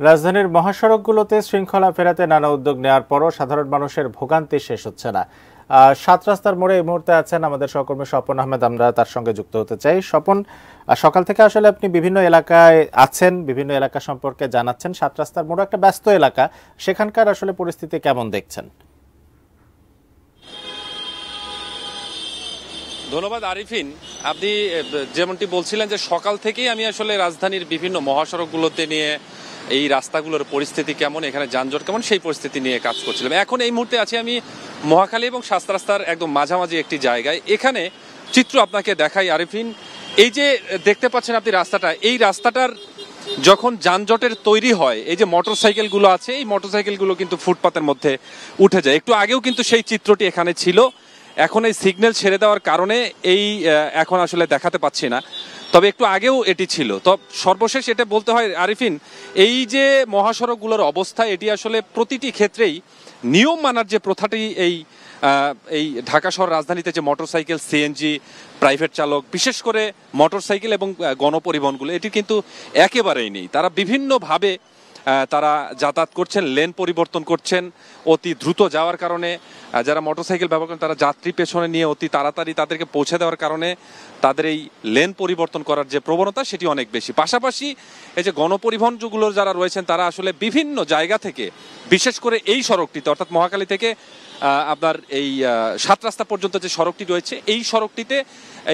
রাজধানীর মহাসড়কগুলোতে শৃঙ্খলা ফেরাতে নানা উদ্যোগ নেওয়ার পরও সাধারণ মানুষের ভোগান্তি শেষ হচ্ছে না। সাত রাস্তার মোড়ে এই মুহূর্তে আছেন আমাদের সহকর্মী স্বপন আহমেদ, আমরা তার সঙ্গে যুক্ত হতে চাই। স্বপন, সকাল থেকে আসলে আপনি বিভিন্ন এলাকায় আছেন, বিভিন্ন এলাকা সম্পর্কে জানাচ্ছেন। সাত রাস্তার মোড় একটা ব্যস্ত এলাকা, সেখানকার আসলে পরিস্থিতি কেমন দেখছেন? ধন্যবাদ আরিফিন। আপনি যেমনটি বলছিলেন যে সকাল থেকেই আমি আসলে রাজধানীর বিভিন্ন মহাসড়কগুলোতে নিয়ে এই রাস্তাগুলোর পরিস্থিতি কেমন, এখানে যানজট কেমন, সেই পরিস্থিতি নিয়ে কাজ করছিলাম। এখন এই মুহূর্তে আছি আমি মহাখালী এবং সাত রাস্তার একদম মাঝামাঝি একটি জায়গায়। এখানে চিত্র আপনাকে দেখাই আরিফিন। এই যে দেখতে পাচ্ছেন আপনি রাস্তাটা, এই রাস্তাটার যখন যানজটের তৈরি হয়, এই যে মোটরসাইকেলগুলো আছে, এই মোটরসাইকেলগুলো কিন্তু ফুটপাতের মধ্যে উঠে যায়। একটু আগেও কিন্তু সেই চিত্রটি এখানে ছিল। এখন এই সিগন্যাল ছেড়ে দেওয়ার কারণে এই এখন আসলে দেখাতে পাচ্ছি না, তবে একটু আগেও এটি ছিল। তো সর্বশেষ এটা বলতে হয় আরিফিন, এই যে মহাসড়কগুলোর অবস্থা, এটি আসলে প্রতিটি ক্ষেত্রেই নিয়ম মানার যে প্রথাটি এই ঢাকা শহর রাজধানীতে যে মোটরসাইকেল, সিএনজি, প্রাইভেট চালক, বিশেষ করে মোটরসাইকেল এবং গণপরিবহনগুলো, এটি কিন্তু একেবারেই নেই। তারা বিভিন্নভাবে তারা যাতায়াত করছেন, লেন পরিবর্তন করছেন অতি দ্রুত যাওয়ার কারণে। যারা মোটরসাইকেল ব্যবহার করেন তারা যাত্রী পেছনে নিয়ে অতি তাড়াতাড়ি তাদেরকে পৌঁছে দেওয়ার কারণে তাদের এই লেন পরিবর্তন করার যে প্রবণতা, সেটি অনেক বেশি। পাশাপাশি এই যে গণপরিবহন যেগুলো যারা রয়েছেন, তারা আসলে বিভিন্ন জায়গা থেকে, বিশেষ করে এই সড়কটিতে অর্থাৎ মহাখালী থেকে আপনার এই সাত রাস্তা পর্যন্ত যে সড়কটি রয়েছে, এই সড়কটিতে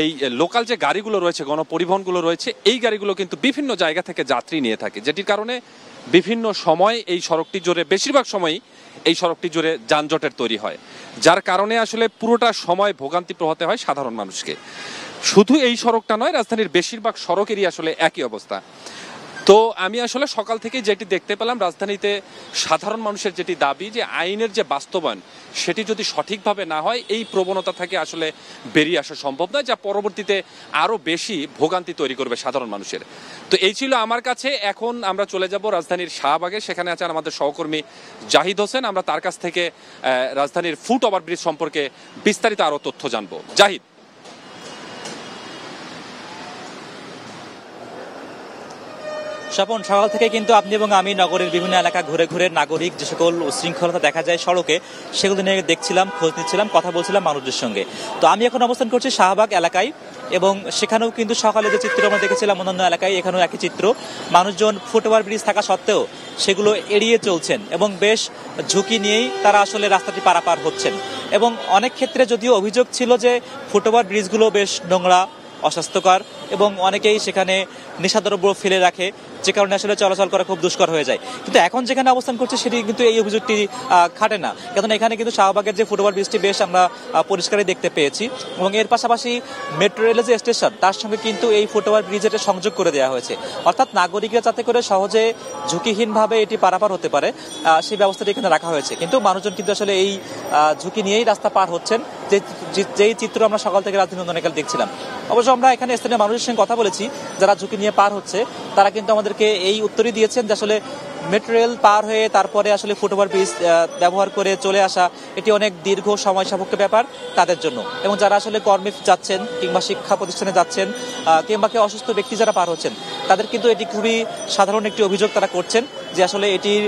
এই লোকাল যে গাড়িগুলো রয়েছে, গণপরিবহনগুলো রয়েছে, এই গাড়িগুলো কিন্তু বিভিন্ন জায়গা থেকে যাত্রী নিয়ে থাকে, যেটির কারণে বিভিন্ন সময় এই সড়কটি জুড়ে, বেশিরভাগ সময়ই এই সড়কটি জুড়ে যানজটের তৈরি হয়, যার কারণে আসলে পুরোটা সময় ভোগান্তি পোহাতে হয় সাধারণ মানুষকে। শুধু এই সড়কটা নয়, রাজধানীর বেশিরভাগ সড়কেরই আসলে একই অবস্থা। তো আমি আসলে সকাল থেকে যেটি দেখতে পেলাম, রাজধানীতে সাধারণ মানুষের যেটি দাবি যে আইনের যে বাস্তবায়ন, সেটি যদি সঠিকভাবে না হয়, এই প্রবণতা থেকে আসলে বেরিয়ে আসা সম্ভব নয়, যা পরবর্তীতে আরও বেশি ভোগান্তি তৈরি করবে সাধারণ মানুষের। তো এই ছিল আমার কাছে। এখন আমরা চলে যাব রাজধানীর শাহবাগে। সেখানে আছেন আমাদের সহকর্মী জাহিদ হোসেন। আমরা তার কাছ থেকে রাজধানীর ফুট ওভারব্রিজ সম্পর্কে বিস্তারিত আরও তথ্য জানবো। জাহিদ। স্বপন, সকাল থেকে কিন্তু আপনি এবং আমি নগরের বিভিন্ন এলাকা ঘুরে ঘুরে নাগরিক যে সকল উশৃঙ্খলতা দেখা যায় সড়কে, সেগুলো নিয়ে দেখছিলাম, খোঁজ নিচ্ছিলাম, কথা বলছিলাম মানুষদের সঙ্গে। তো আমি এখন অবস্থান করছি শাহবাগ এলাকায়, এবং সেখানেও কিন্তু সকালে যে চিত্র আমরা দেখেছিলাম অন্যান্য এলাকায়, এখানেও একই চিত্র। মানুষজন ফুট ওভার ব্রিজ থাকা সত্ত্বেও সেগুলো এড়িয়ে চলছেন এবং বেশ ঝুঁকি নিয়েই তারা আসলে রাস্তাটি পারাপার হচ্ছেন। এবং অনেক ক্ষেত্রে যদিও অভিযোগ ছিল যে ফুট ওভার ব্রিজগুলো বেশ নোংরা, অস্বাস্থ্যকর, এবং অনেকেই সেখানে নেশাদ্রব্য ফেলে রাখে, যে কারণে আসলে চলাচল করা খুব দুষ্কর হয়ে যায়। কিন্তু এখন যেখানে অবস্থান করছে সেটি কিন্তু এই অভিযোগটি খাটে না, কারণ এখানে কিন্তু শাহবাগের যে ফুট ওভার ব্রিজটি বেশ আমরা পরিষ্কারই দেখতে পেয়েছি। এবং এর পাশাপাশি মেট্রো রেলের যে স্টেশন, তার সঙ্গে কিন্তু এই ফুট ওভার ব্রিজের সংযোগ করে দেওয়া হয়েছে, অর্থাৎ নাগরিকরা যাতে করে সহজে ঝুঁকিহীনভাবে এটি পারাপার হতে পারে, সেই ব্যবস্থাটি এখানে রাখা হয়েছে। কিন্তু মানুষজন কিন্তু আসলে এই ঝুঁকি নিয়েই রাস্তা পার হচ্ছেন, যেই চিত্র আমরা সকাল থেকে রাজধানী অনেকাল দেখছিলাম। অবশ্য আমরা এখানে স্থানীয় মানুষের সঙ্গে কথা বলেছি যারা ঝুঁকি নিয়ে পার হচ্ছে, তারা কিন্তু আমাদেরকে এই উত্তরই দিয়েছেন যে আসলে মেট্রো রেল পার হয়ে তারপরে আসলে ফুট ওভার ব্রিজ ব্যবহার করে চলে আসা, এটি অনেক দীর্ঘ সময় সাপেক্ষ ব্যাপার তাদের জন্য। এবং যারা আসলে কর্মে যাচ্ছেন কিংবা শিক্ষা প্রতিষ্ঠানে যাচ্ছেন কিংবা কেউ অসুস্থ ব্যক্তি যারা পার হচ্ছেন, তাদের কিন্তু এটি খুবই সাধারণ একটি অভিযোগ তারা করছেন, যে আসলে এটির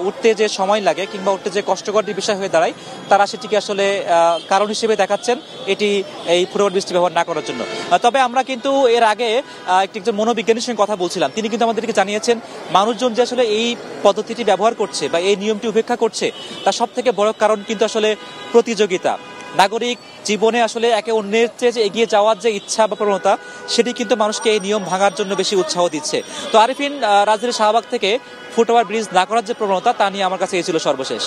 উঠতে যে সময় লাগে কিংবা উঠতে যে কষ্টকর বিষয় হয়ে দাঁড়ায়, তারা সেটিকে আসলে কারণ হিসেবে দেখাচ্ছেন এটি এই ফুট ওভার ব্রিজটি ব্যবহার না করার জন্য। তবে আমরা কিন্তু এর আগে একজন মনোবিজ্ঞানীর সঙ্গে কথা বলছিলাম, তিনি কিন্তু আমাদেরকে জানিয়েছেন মানুষজন যে আসলে এই পদ্ধতিটি ব্যবহার করছে বা এই নিয়মটি উপেক্ষা করছে, তার সব থেকে বড় কারণ কিন্তু আসলে প্রতিযোগিতা। নাগরিক জীবনে আসলে একে অন্যের চেয়ে যে এগিয়ে যাওয়ার যে ইচ্ছা বা প্রবণতা, সেটি কিন্তু মানুষকে এই নিয়ম ভাঙার জন্য বেশি উৎসাহ দিচ্ছে। তো আরিফিন, রাজধানীর শাহবাগ থেকে ফুট ওভার ব্রিজ না করার যে প্রবণতা, তা নিয়ে আমার কাছে এই ছিল সর্বশেষ।